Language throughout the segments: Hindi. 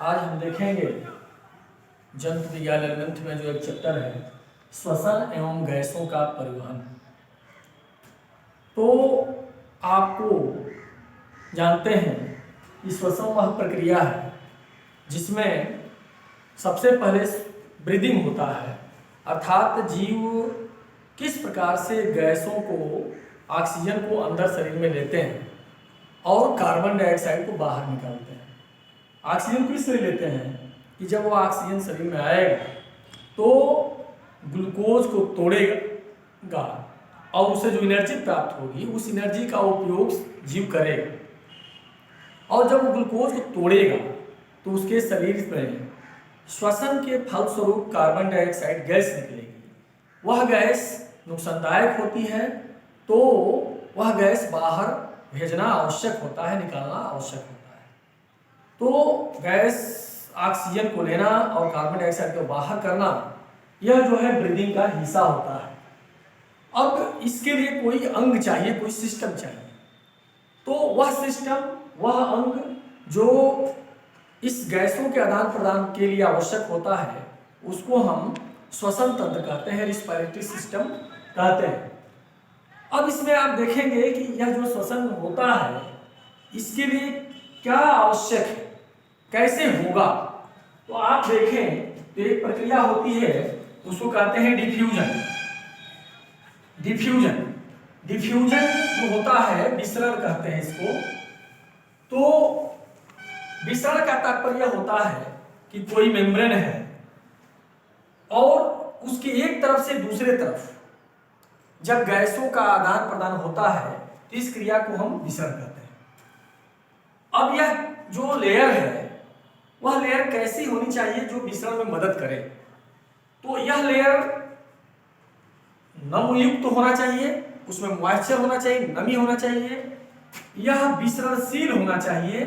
आज हम देखेंगे जंतु विज्ञान 11th में जो एक चैप्टर है श्वसन एवं गैसों का परिवहन। तो आपको जानते हैं कि श्वसन वह प्रक्रिया है जिसमें सबसे पहले ब्रीदिंग होता है, अर्थात जीव किस प्रकार से गैसों को, ऑक्सीजन को अंदर शरीर में लेते हैं और कार्बन डाइऑक्साइड को बाहर निकालते हैं। ऑक्सीजन किस लिए लेते हैं कि जब वो ऑक्सीजन शरीर में आएगा तो ग्लूकोज को तोड़ेगा और उसे जो एनर्जी प्राप्त होगी उस एनर्जी का उपयोग जीव करेगा और जब वो ग्लूकोज को तोड़ेगा तो उसके शरीर में श्वसन के फलस्वरूप कार्बन डाइऑक्साइड गैस निकलेगी। वह गैस नुकसानदायक होती है तो वह गैस बाहर भेजना आवश्यक होता है, निकालना आवश्यक होता है। तो गैस ऑक्सीजन को लेना और कार्बन डाइऑक्साइड को बाहर करना यह जो है ब्रीदिंग का हिस्सा होता है। अब इसके लिए कोई अंग चाहिए, कोई सिस्टम चाहिए। तो वह सिस्टम, वह अंग जो इस गैसों के आदान प्रदान के लिए आवश्यक होता है उसको हम श्वसन तंत्र कहते हैं, रिस्पिरेटरी सिस्टम कहते हैं। अब इसमें आप देखेंगे कि यह जो श्वसन होता है इसके लिए क्या आवश्यक है, कैसे होगा। तो आप देखें तो एक प्रक्रिया होती है उसको कहते हैं डिफ्यूजन। डिफ्यूजन जो होता है, विसरण कहते हैं इसको। तो विसरण का तात्पर्य होता है कि कोई मेम्ब्रेन है और उसकी एक तरफ से दूसरे तरफ जब गैसों का आदान प्रदान होता है तो इस क्रिया को हम विसरण कहते हैं। अब यह जो लेयर है वह लेयर कैसी होनी चाहिए जो विसरण में मदद करे। तो यह लेयर नमयुक्त होना चाहिए, उसमें मॉइस्चर होना चाहिए, नमी होना चाहिए, यह विसरणशील होना चाहिए,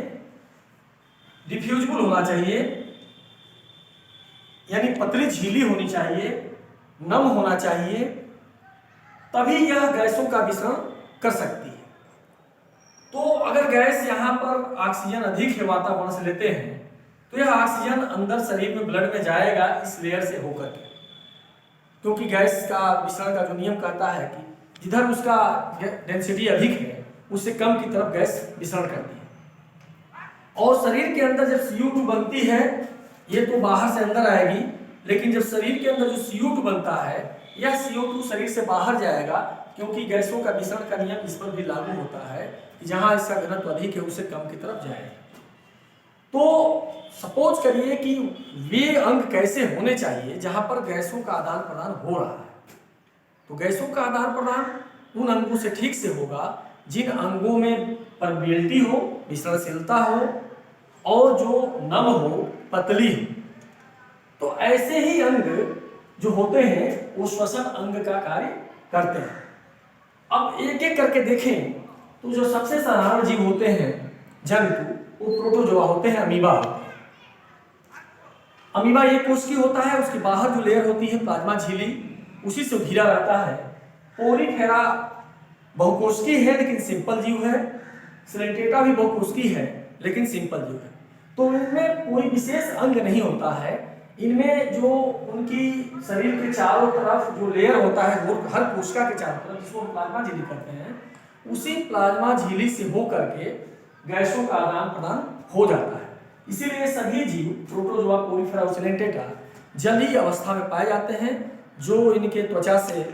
डिफ्यूजिबल होना चाहिए, यानी पतली झिल्ली होनी चाहिए, नम होना चाहिए, तभी यह गैसों का विसरण कर सकती है। तो अगर गैस यहाँ पर ऑक्सीजन अधिक है वातावरण से लेते हैं तो यह ऑक्सीजन अंदर शरीर में ब्लड में जाएगा इस लेयर से होकर के, क्योंकि गैस का विसरण का जो नियम कहता है कि जिधर उसका डेंसिटी अधिक है उससे कम की तरफ गैस विसरण करती है। और शरीर के अंदर जब CO2 बनती है ये तो बाहर से अंदर आएगी, लेकिन जब शरीर के अंदर जो CO2 बनता है यह CO2 शरीर से बाहर जाएगा, क्योंकि गैसों का विसरण का नियम इस पर भी लागू होता है कि जहां इसका घनत्व अधिक है उससे कम की तरफ जाएगा। तो सपोज करिए कि वे अंग कैसे होने चाहिए जहां पर गैसों का आदान प्रदान हो रहा है। तो गैसों का आदान प्रदान उन अंगों से ठीक से होगा जिन अंगों में परमेबिलिटी हो, विसरणशीलता हो और जो नम हो, पतली हो। तो ऐसे ही अंग जो होते हैं वो श्वसन अंग का कार्य करते हैं। अब एक एक करके देखें तो जो सबसे साधारण जीव होते हैं जंतु वो प्रोटोजोआ होते हैं, अमीबा होते हैं। अमीबा एक कोशिकी होता है, उसकी बाहर जो लेयर होती है प्लाज्मा झिल्ली उसी से घिरा रहता है। पोरीफेरा बहुकोशिकीय है लेकिन सिंपल जीव है, सिलेंटेटा भी बहुकोशिकीय है लेकिन सिंपल जीव है। तो इनमें कोई विशेष अंग नहीं होता है। इनमें जो उनकी शरीर के चारों तरफ जो लेयर होता है वो हर कोशिका के चारों तरफ, जिसको प्लाज्मा झिल्ली कहते हैं, उसी प्लाज्मा झिल्ली से होकर के गैसों का आदान प्रदान हो जाता है। इसीलिए सभी जीव प्रोटोजोआ, पोरीफेरा और सिलेंटेटा जलीय अवस्था में पाए जाते हैं। जो इनके त्वचा से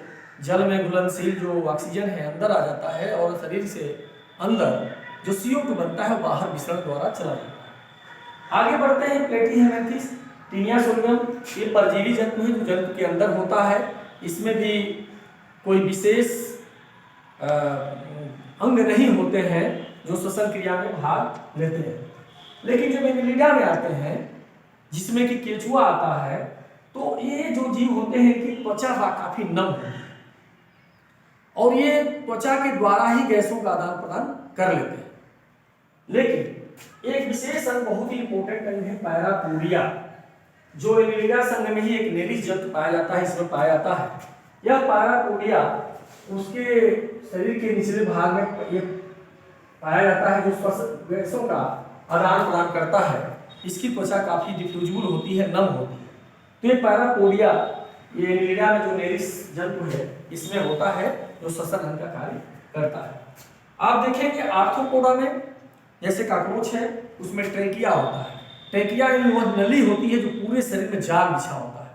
जल में घुलनशील जो ऑक्सीजन है अंदर आ जाता है और शरीर से अंदर जो CO2 बनता है वो बाहर विसरण द्वारा चला जाता है। आगे बढ़ते हैं प्लेटीहेल्मिन्थेस, टीनिया सोलियम। ये परजीवी जंतु है जो जंतु के अंदर होता है। इसमें भी कोई विशेष अंग नहीं होते हैं जो श्वसन क्रिया में भाग लेते हैं। लेकिन जब एनिलिडा में आते हैं जिसमें कि केचुआ आता है तो ये जो जीव होते हैं कि त्वचा काफी नम होती है और ये त्वचा के द्वारा ही गैसों का आदान प्रदान कर लेते हैं। लेकिन एक विशेष अंग, बहुत ही इंपॉर्टेंट अंग है पैरापोडिया, जो एनिलिडा संघ में ही एक नेरिस जंतु पाया जाता है, इसमें पाया जाता है। यह पैरापोडिया उसके शरीर के निचले भाग में ये पाया जाता है जो गैसों का आदान प्रदान करता है। इसकी त्वचा काफ़ी डिफ्यूजिबल होती है, नम होती है। तो ये पैरापोडिया, ये एनिलिडा में जो नेरिस जंतु है इसमें होता है, जो श्वसन अंग का कार्य करता है। आप देखेंगे आर्थ्रोपोडा में जैसे काकरोच है, उसमें ट्रेकिया होता है। ट्रेकिया यानी वह नली होती है जो पूरे शरीर में जाल बिछा होता है,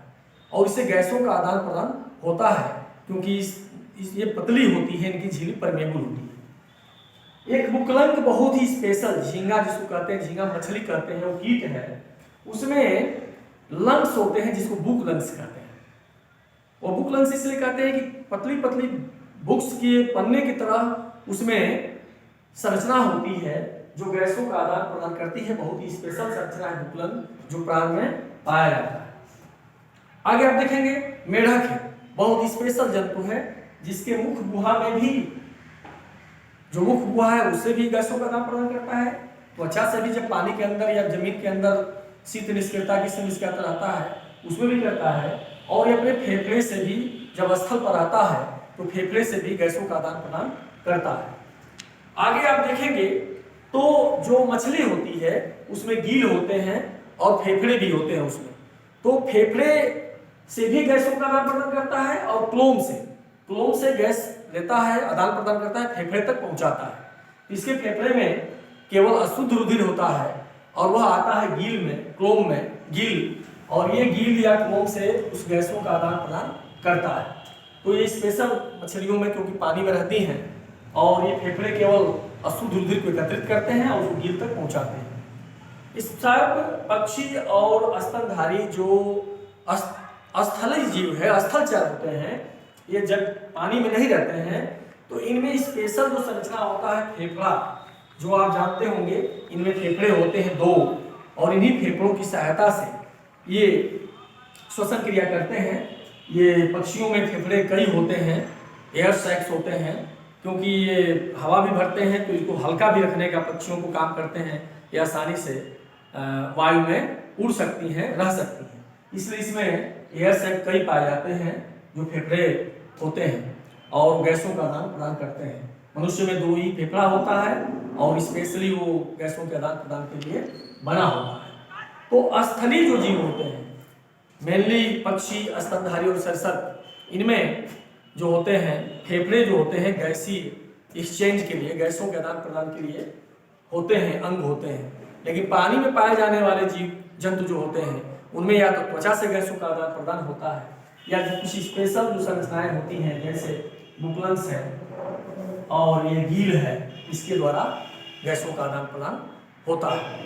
और इससे गैसों का आदान प्रदान होता है, क्योंकि ये पतली होती है, इनकी झिल्ली परमेबल होती है। एक बुकलंक बहुत ही स्पेशल झींगा जिसको कहते हैं, झींगा मछली कहते हैं, वो कीट है, उसमें लंग्स होते हैं जिसको बुक लंग्स कहते हैं। वो बुक लंग्स इसलिए कहते हैं कि पतली पतली बुक्स के पन्ने की तरह उसमें संरचना होती है जो गैसों का आदान प्रदान करती है। बहुत ही स्पेशल संरचना है बुक लंग, जो प्राण में पाया जाता है। आगे आप देखेंगे मेढक है, बहुत ही स्पेशल जंतु है, जिसके मुख गुहा में भी, जो मुख गुहा है उससे भी गैसों का आदान प्रदान करता है। त्वचा से भी, जब पानी के अंदर या जमीन के अंदर शीत निष्क्रियता की निष्क्रियता रहता है उसमें भी करता है। और ये अपने फेफड़े से भी, जब स्थल पर आता है तो फेफड़े से भी गैसों का आदान प्रदान करता है। आगे आप देखेंगे तो जो मछली होती है उसमें गील होते हैं और फेफड़े भी होते हैं उसमें। तो फेफड़े से भी गैसों का आदान प्रदान करता है, और क्लोम से गैस लेता है, आदान प्रदान करता है, फेफड़े तक पहुंचाता है। इसके फेफड़े में केवल अशुद्ध रुधिर होता है, और वह आता है गील में, क्लोम में गील, और ये गील या क्लोम से उस गैसों का आदान प्रदान करता है। तो ये स्पेशल मछलियों में, क्योंकि पानी में रहती हैं, और ये फेफड़े केवल अशुद्ध रुधिर को एकत्रित करते हैं और उसको गील तक पहुंचाते हैं। इस सर्प, पक्षी और स्तनधारी जो स्थलीय जीव है, स्थलचर होते हैं, ये जब पानी में नहीं रहते हैं, तो इनमें स्पेशल जो संरचना होता है फेफड़ा, जो आप जानते होंगे, इनमें फेफड़े होते हैं 2, और इन्हीं फेफड़ों की सहायता से ये श्वसन क्रिया करते हैं। ये पक्षियों में फेफड़े कई होते हैं, एयर सैक्स होते हैं, क्योंकि ये हवा भी भरते हैं, तो इसको हल्का भी रखने का पक्षियों को काम करते हैं। ये आसानी से वायु में उड़ सकती हैं, रह सकती हैं, इसलिए इसमें एयर सैक कई पाए जाते हैं जो फेफड़े होते हैं और गैसों का आदान प्रदान करते हैं। मनुष्य में 2 ही फेफड़ा होता है, और स्पेशली वो गैसों के आदान प्रदान के लिए बना होता है। तो स्थलीय जो जीव होते हैं, मेनली पक्षी, स्तनधारी और सरीसृप, इनमें जो होते हैं फेफड़े जो होते हैं गैसीय एक्सचेंज के लिए, गैसों के आदान प्रदान के लिए होते हैं, अंग होते हैं। लेकिन पानी में पाए जाने वाले जीव जंतु जो होते हैं उनमें या तो त्वचा से गैसों का आदान प्रदान होता है, या जो कुछ स्पेशल जो संरचनाएं होती हैं, जैसे बुकलंस है और ये गील है, इसके द्वारा गैसों का आदान प्रदान होता है।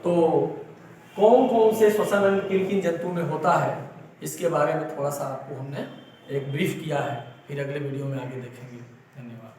तो कौन कौन से श्वसन अंग किन किन जंतु में होता है, इसके बारे में थोड़ा सा आपको हमने एक ब्रीफ किया है। फिर अगले वीडियो में आगे देखेंगे। धन्यवाद।